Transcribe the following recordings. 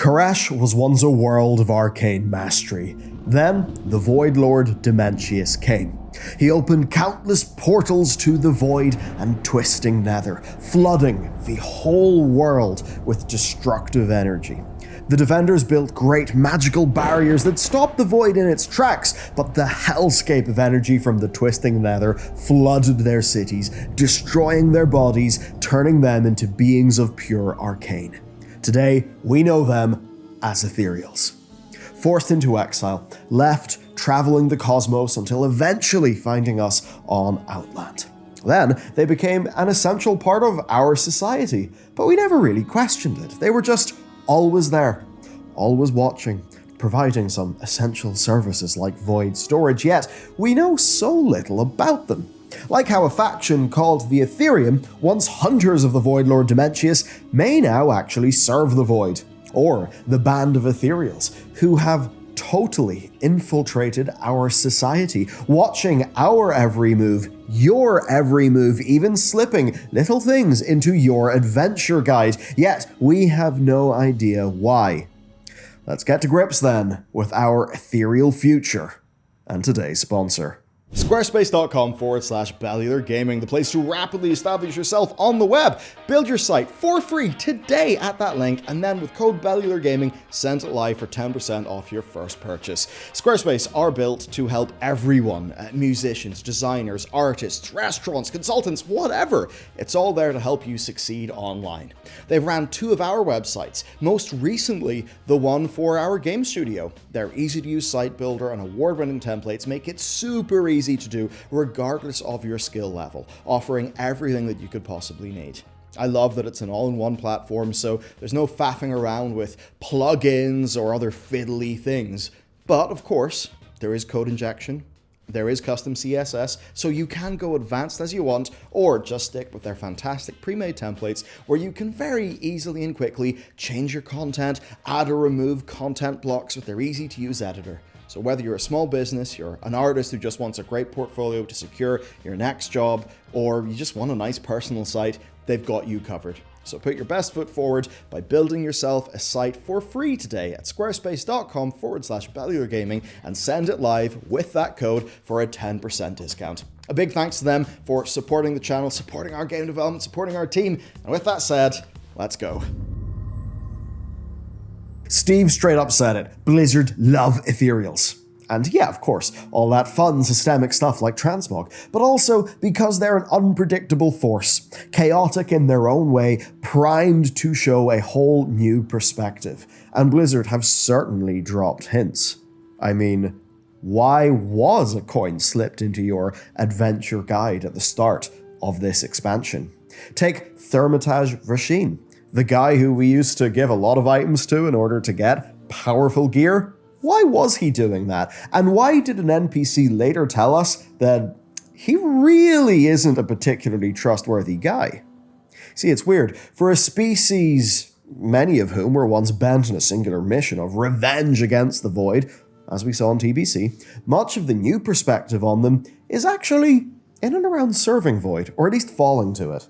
Koresh was once a world of arcane mastery. Then, the Void Lord Dementius came. He opened countless portals to the Void and twisting nether, flooding the whole world with destructive energy. The defenders built great magical barriers that stopped the Void in its tracks, but the hellscape of energy from the twisting nether flooded their cities, destroying their bodies, turning them into beings of pure arcane. Today, we know them as Ethereals. Forced into exile, left traveling the cosmos until eventually finding us on Outland. Then, they became an essential part of our society, but we never really questioned it. They were just always there, always watching, providing some essential services like void storage, yet we know so little about them. Like how a faction called the Ethereal, once hunters of the Void Lord Dementius, may now actually serve the Void. Or the Band of Ethereals, who have totally infiltrated our society, watching our every move, your every move, even slipping little things into your adventure guide, yet we have no idea why. Let's get to grips then with our ethereal future and today's sponsor. Squarespace.com/Bellular Gaming, the place to rapidly establish yourself on the web. Build your site for free today at that link, and then with code Bellular Gaming, send it live for 10% off your first purchase. Squarespace are built to help everyone, musicians, designers, artists, restaurants, consultants, whatever. It's all there to help you succeed online. They've ran 2 of our websites, most recently the one for our game studio. Their easy-to-use site builder and award-winning templates make it super easy to do regardless of your skill level, offering everything that you could possibly need. I love that it's an all-in-one platform, so there's no faffing around with plugins or other fiddly things. But of course, there is code injection, there is custom CSS, so you can go advanced as you want, or just stick with their fantastic pre-made templates where you can very easily and quickly change your content, add or remove content blocks with their easy-to-use editor. So whether you're a small business, you're an artist who just wants a great portfolio to secure your next job, or you just want a nice personal site, they've got you covered. So put your best foot forward by building yourself a site for free today at squarespace.com/Bellular Gaming and send it live with that code for a 10% discount. A big thanks to them for supporting the channel, supporting our game development, supporting our team. And with that said, let's go. Steve straight up said it. Blizzard love Ethereals. And yeah, of course, all that fun systemic stuff like transmog, but also because they're an unpredictable force, chaotic in their own way, primed to show a whole new perspective. And Blizzard have certainly dropped hints. I mean, why was a coin slipped into your adventure guide at the start of this expansion? Take Thermitage Rasheen, the guy who we used to give a lot of items to in order to get powerful gear. Why was he doing that? And why did an NPC later tell us that he really isn't a particularly trustworthy guy? See, it's weird. For a species, many of whom were once bent on a singular mission of revenge against the Void, as we saw in TBC, much of the new perspective on them is actually in and around serving Void, or at least falling to it.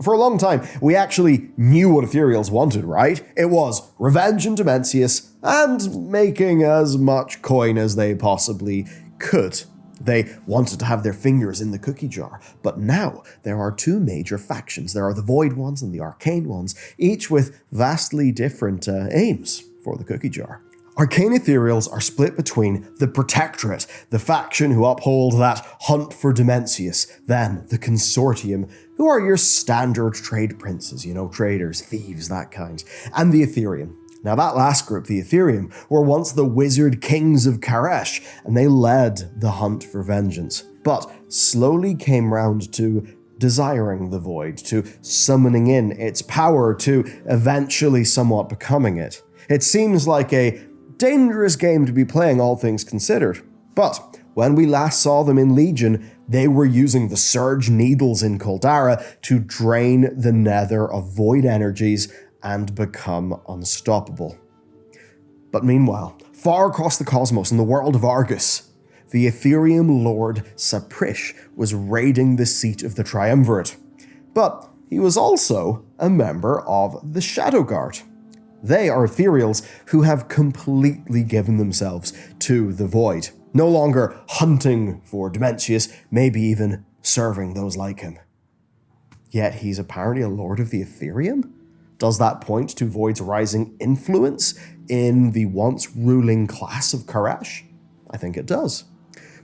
For a long time, we actually knew what Ethereals wanted, right? It was revenge and Dementius, and making as much coin as they possibly could. They wanted to have their fingers in the cookie jar, but now there are 2 major factions. There are the Void ones and the Arcane ones, each with vastly different aims for the cookie jar. Arcane Ethereals are split between the Protectorate, the faction who uphold that hunt for Dementius, then the Consortium, who are your standard trade princes, traders, thieves, that kind, and the Ethereum. Now that last group, the Ethereum, were once the wizard kings of Koresh, and they led the hunt for vengeance, but slowly came round to desiring the Void, to summoning in its power, to eventually somewhat becoming it. It seems like a dangerous game to be playing, all things considered. But when we last saw them in Legion, they were using the Surge Needles in Caldara to drain the nether of void energies and become unstoppable. But meanwhile, far across the cosmos in the world of Argus, the Ethereum Lord Saprish was raiding the seat of the Triumvirate. But he was also a member of the Shadow Guard. They are ethereals who have completely given themselves to the void, no longer hunting for Dementius, maybe even serving those like him. Yet he's apparently a lord of the Ethereum? Does that point to Void's rising influence in the once ruling class of Koresh? I think it does.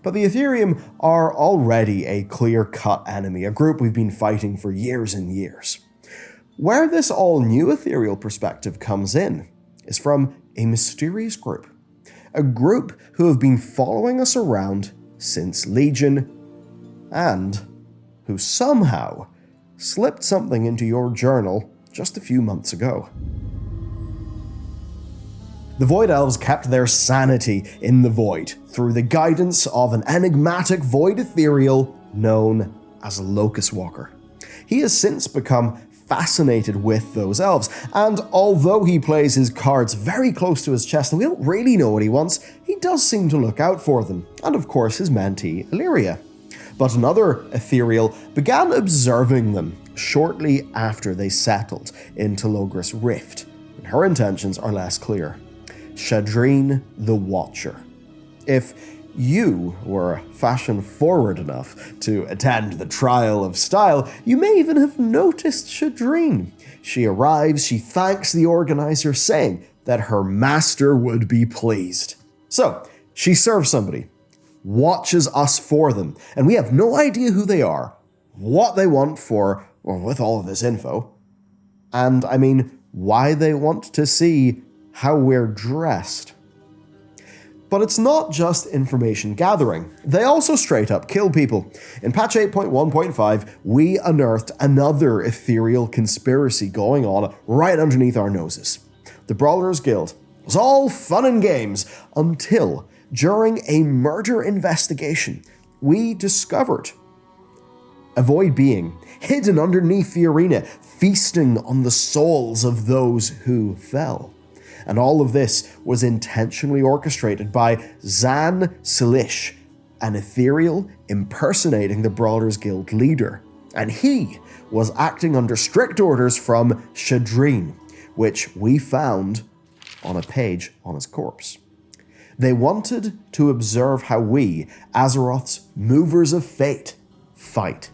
But the Ethereum are already a clear-cut enemy, a group we've been fighting for years and years. Where this all-new ethereal perspective comes in is from a mysterious group. A group who have been following us around since Legion, and who somehow slipped something into your journal just a few months ago. The Void Elves kept their sanity in the Void through the guidance of an enigmatic Void Ethereal known as Locust Walker. He has since become fascinated with those elves, and although he plays his cards very close to his chest and we don't really know what he wants, he does seem to look out for them, and of course his mentee, Illyria. But another Ethereal began observing them shortly after they settled into Logris Rift, and her intentions are less clear. Shadreen the Watcher. If you were fashion-forward enough to attend the Trial of Style, you may even have noticed Shadreen. She arrives, she thanks the organizer, saying that her master would be pleased. So, she serves somebody, watches us for them, and we have no idea who they are, what they want for, or with all of this info, and I mean, why they want to see how we're dressed. But it's not just information gathering. They also straight up kill people. In patch 8.1.5, we unearthed another ethereal conspiracy going on right underneath our noses. The Brawlers Guild was all fun and games until, during a murder investigation, we discovered a void being hidden underneath the arena, feasting on the souls of those who fell. And all of this was intentionally orchestrated by Zan Silish, an ethereal impersonating the Brawlers Guild leader. And he was acting under strict orders from Shadreen, which we found on a page on his corpse. They wanted to observe how we, Azeroth's Movers of Fate, fight.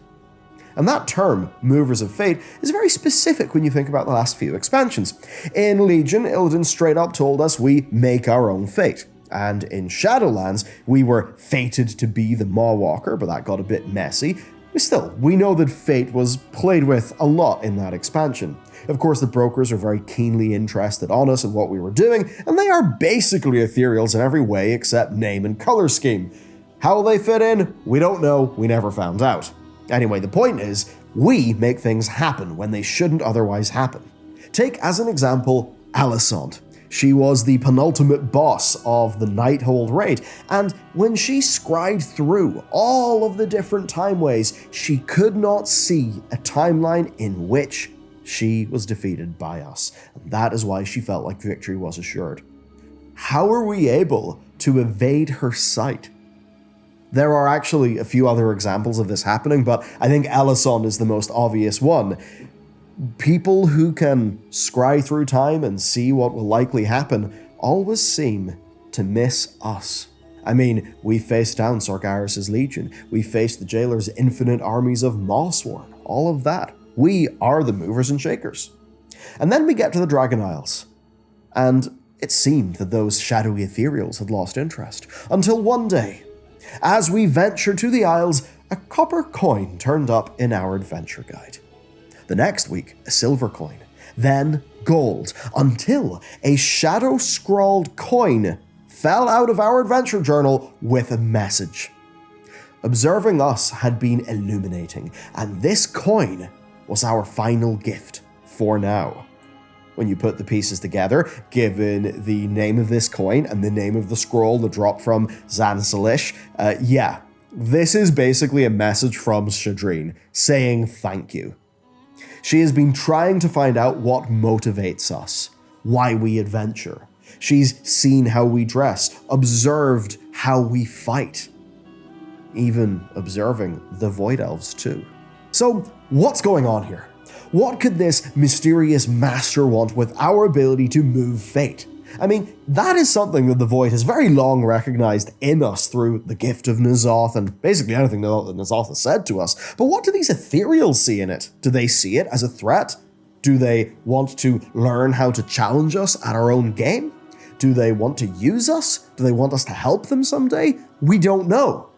And that term, Movers of Fate, is very specific when you think about the last few expansions. In Legion, Illidan straight up told us we make our own fate. And in Shadowlands, we were fated to be the Mawwalker, but that got a bit messy. But still, we know that fate was played with a lot in that expansion. Of course, the brokers are very keenly interested on us and what we were doing, and they are basically ethereals in every way except name and color scheme. How they fit in, we don't know, we never found out. Anyway, the point is, we make things happen when they shouldn't otherwise happen. Take as an example, Alicent. She was the penultimate boss of the Nighthold raid, and when she scried through all of the different timeways, she could not see a timeline in which she was defeated by us. And that is why she felt like victory was assured. How are we able to evade her sight? There are actually a few other examples of this happening, but I think Alicent is the most obvious one. People who can scry through time and see what will likely happen always seem to miss us. I mean, we faced down Sargeras' Legion, we faced the Jailer's infinite armies of Mossworn, all of that. We are the movers and shakers. And then we get to the Dragon Isles, and it seemed that those shadowy ethereals had lost interest, until one day, as we ventured to the Isles, a copper coin turned up in our adventure guide. The next week, a silver coin, then gold, until a shadow-scrawled coin fell out of our adventure journal with a message. Observing us had been illuminating, and this coin was our final gift for now. When you put the pieces together, given the name of this coin and the name of the scroll that dropped from Zan Silish, this is basically a message from Shadreen saying thank you. She has been trying to find out what motivates us, why we adventure. She's seen how we dress, observed how we fight, even observing the Void Elves too. So, what's going on here? What could this mysterious master want with our ability to move fate? I mean, that is something that the Void has very long recognized in us through the gift of N'Zoth and basically anything that N'Zoth has said to us. But what do these Ethereals see in it? Do they see it as a threat? Do they want to learn how to challenge us at our own game? Do they want to use us? Do they want us to help them someday? We don't know.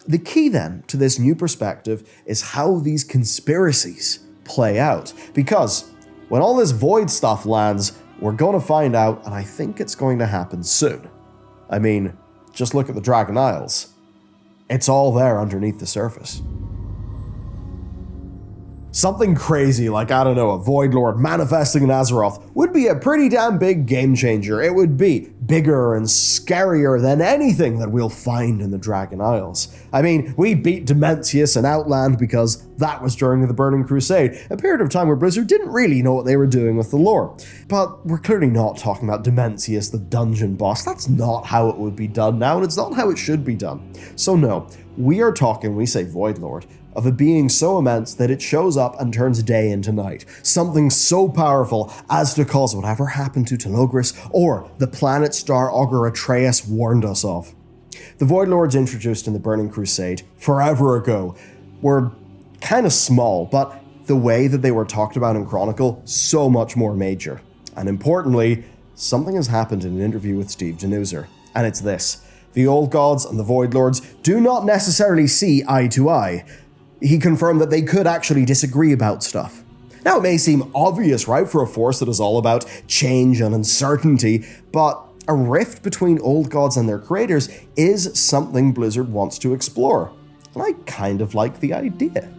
The key then to this new perspective is how these conspiracies play out. Because when all this Void stuff lands, we're going to find out, and I think it's going to happen soon. I mean, just look at the Dragon Isles. It's all there underneath the surface. Something crazy like, I don't know, a Void Lord manifesting in Azeroth would be a pretty damn big game changer. It would be bigger and scarier than anything that we'll find in the Dragon Isles. I mean, we beat Dementius and Outland because that was during the Burning Crusade, a period of time where Blizzard didn't really know what they were doing with the lore. But we're clearly not talking about Dementius, the dungeon boss. That's not how it would be done now, and it's not how it should be done. So no, we are talking, when we say Void Lord, of a being so immense that it shows up and turns day into night. Something so powerful as to cause whatever happened to Telogris or the planet star augur Atreus warned us of. The Void Lords introduced in the Burning Crusade forever ago were kind of small, but the way that they were talked about in Chronicle, so much more major. And importantly, something has happened in an interview with Steve Denuser, and it's this. The Old Gods and the Void Lords do not necessarily see eye to eye. He confirmed that they could actually disagree about stuff. Now, it may seem obvious, right, for a force that is all about change and uncertainty, but a rift between Old Gods and their creators is something Blizzard wants to explore. And I kind of like the idea.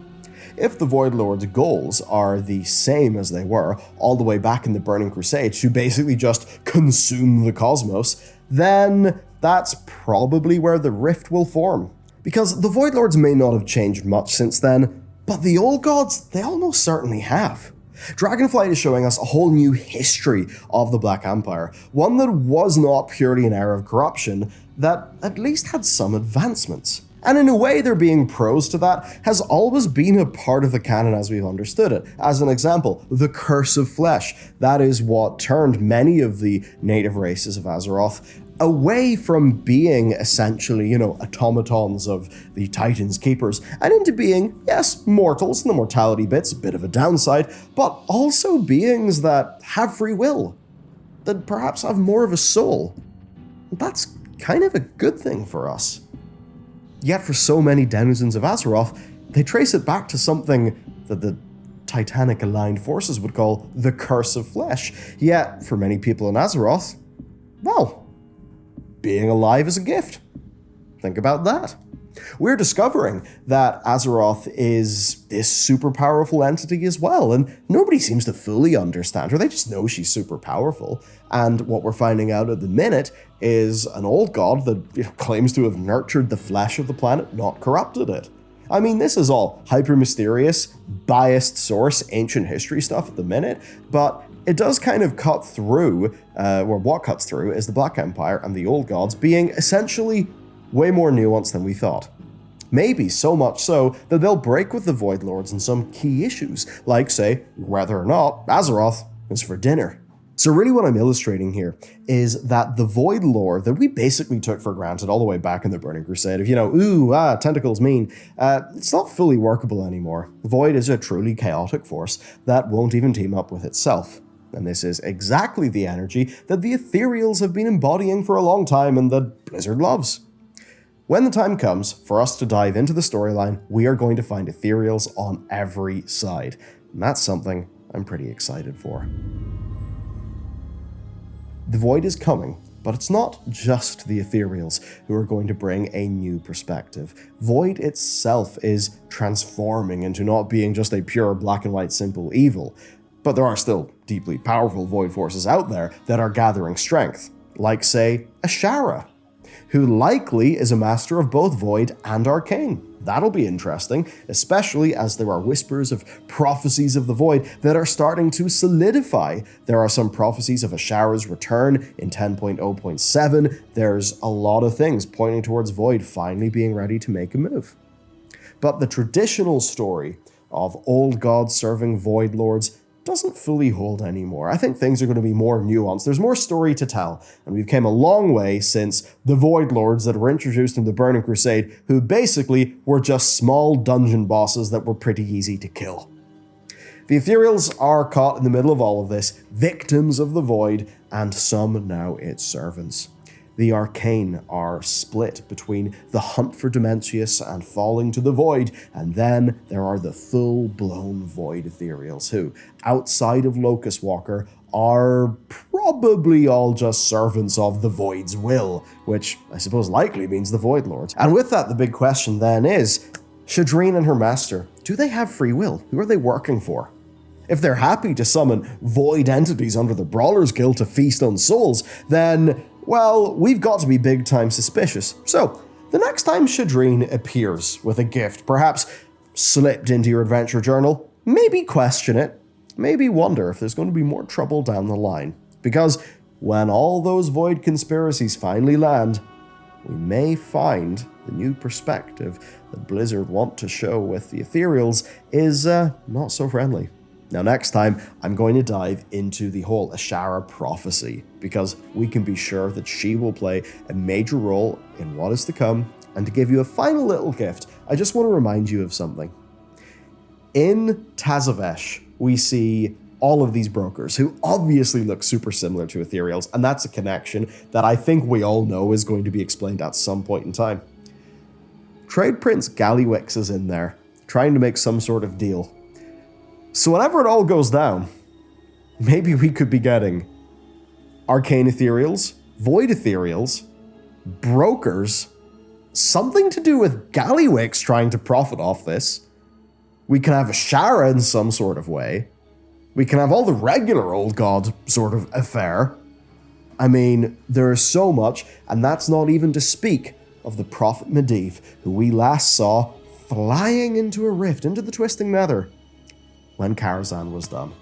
If the Void Lord's goals are the same as they were all the way back in the Burning Crusade to basically just consume the cosmos, then that's probably where the rift will form. Because the Void Lords may not have changed much since then, but the Old Gods, they almost certainly have. Dragonflight is showing us a whole new history of the Black Empire, one that was not purely an era of corruption, that at least had some advancements. And in a way, there being pros to that has always been a part of the canon as we've understood it. As an example, the Curse of Flesh. That is what turned many of the native races of Azeroth away from being essentially, automatons of the Titan's Keepers, and into being, yes, mortals, and the mortality bit's a bit of a downside, but also beings that have free will, that perhaps have more of a soul. That's kind of a good thing for us. Yet for so many denizens of Azeroth, they trace it back to something that the Titanic-aligned forces would call the Curse of Flesh. Yet, for many people in Azeroth, well, being alive is a gift. Think about that. We're discovering that Azeroth is this super powerful entity as well, and nobody seems to fully understand her. They just know she's super powerful. And what we're finding out at the minute is an old god that claims to have nurtured the flesh of the planet, not corrupted it. I mean, this is all hyper-mysterious, biased source, ancient history stuff at the minute, but it does kind of cut through, or what cuts through is the Black Empire and the Old Gods being essentially way more nuanced than we thought. Maybe so much so that they'll break with the Void Lords on some key issues, like, say, whether or not Azeroth is for dinner. So really what I'm illustrating here is that the Void lore that we basically took for granted all the way back in the Burning Crusade of, tentacles mean, it's not fully workable anymore. Void is a truly chaotic force that won't even team up with itself. And this is exactly the energy that the Ethereals have been embodying for a long time and that Blizzard loves. When the time comes for us to dive into the storyline, we are going to find Ethereals on every side. And that's something I'm pretty excited for. The Void is coming, but it's not just the Ethereals who are going to bring a new perspective. Void itself is transforming into not being just a pure black and white simple evil, but there are still deeply powerful Void forces out there that are gathering strength, like, say, Ashara, who likely is a master of both Void and Arcane. That'll be interesting, especially as there are whispers of prophecies of the Void that are starting to solidify. There are some prophecies of Ashara's return in 10.0.7. There's a lot of things pointing towards Void finally being ready to make a move. But the traditional story of old gods serving void lords doesn't fully hold anymore. I think things are going to be more nuanced. There's more story to tell, and we've come a long way since the Void Lords that were introduced in the Burning Crusade, who basically were just small dungeon bosses that were pretty easy to kill. The Ethereals are caught in the middle of all of this, victims of the Void, and some now its servants. The Arcane are split between the hunt for Dementius and falling to the Void, and then there are the full-blown Void Ethereals who, outside of Locust Walker, are probably all just servants of the Void's will, which I suppose likely means the Void Lords. And with that, the big question then is, Shadreen and her master, do they have free will? Who are they working for? If they're happy to summon void entities under the Brawlers Guild to feast on souls, then, well, we've got to be big time suspicious. So, the next time Shadreen appears with a gift, perhaps slipped into your adventure journal, maybe question it, maybe wonder if there's going to be more trouble down the line. Because when all those void conspiracies finally land, we may find the new perspective that Blizzard want to show with the Ethereals is not so friendly. Now next time, I'm going to dive into the whole Ashara prophecy, because we can be sure that she will play a major role in what is to come. And to give you a final little gift, I just want to remind you of something. In Tazavesh, we see all of these brokers who obviously look super similar to Ethereals, and that's a connection that I think we all know is going to be explained at some point in time. Trade Prince Gallywix is in there, trying to make some sort of deal. So whenever it all goes down, maybe we could be getting Arcane Ethereals, Void Ethereals, brokers, something to do with Gallywix trying to profit off this. We can have Ashara in some sort of way. We can have all the regular old god sort of affair. I mean, there is so much, and that's not even to speak of the Prophet Medivh, who we last saw flying into a rift, into the Twisting Nether, when Karazhan was done.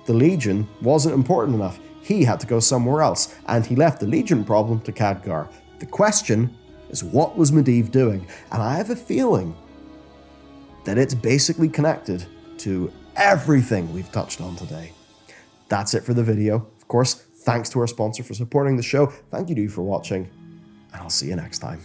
The Legion wasn't important enough. He had to go somewhere else, and he left the Legion problem to Khadgar. The question is, what was Medivh doing? And I have a feeling that it's basically connected to everything we've touched on today. That's it for the video. Of course, thanks to our sponsor for supporting the show. Thank you to you for watching, and I'll see you next time.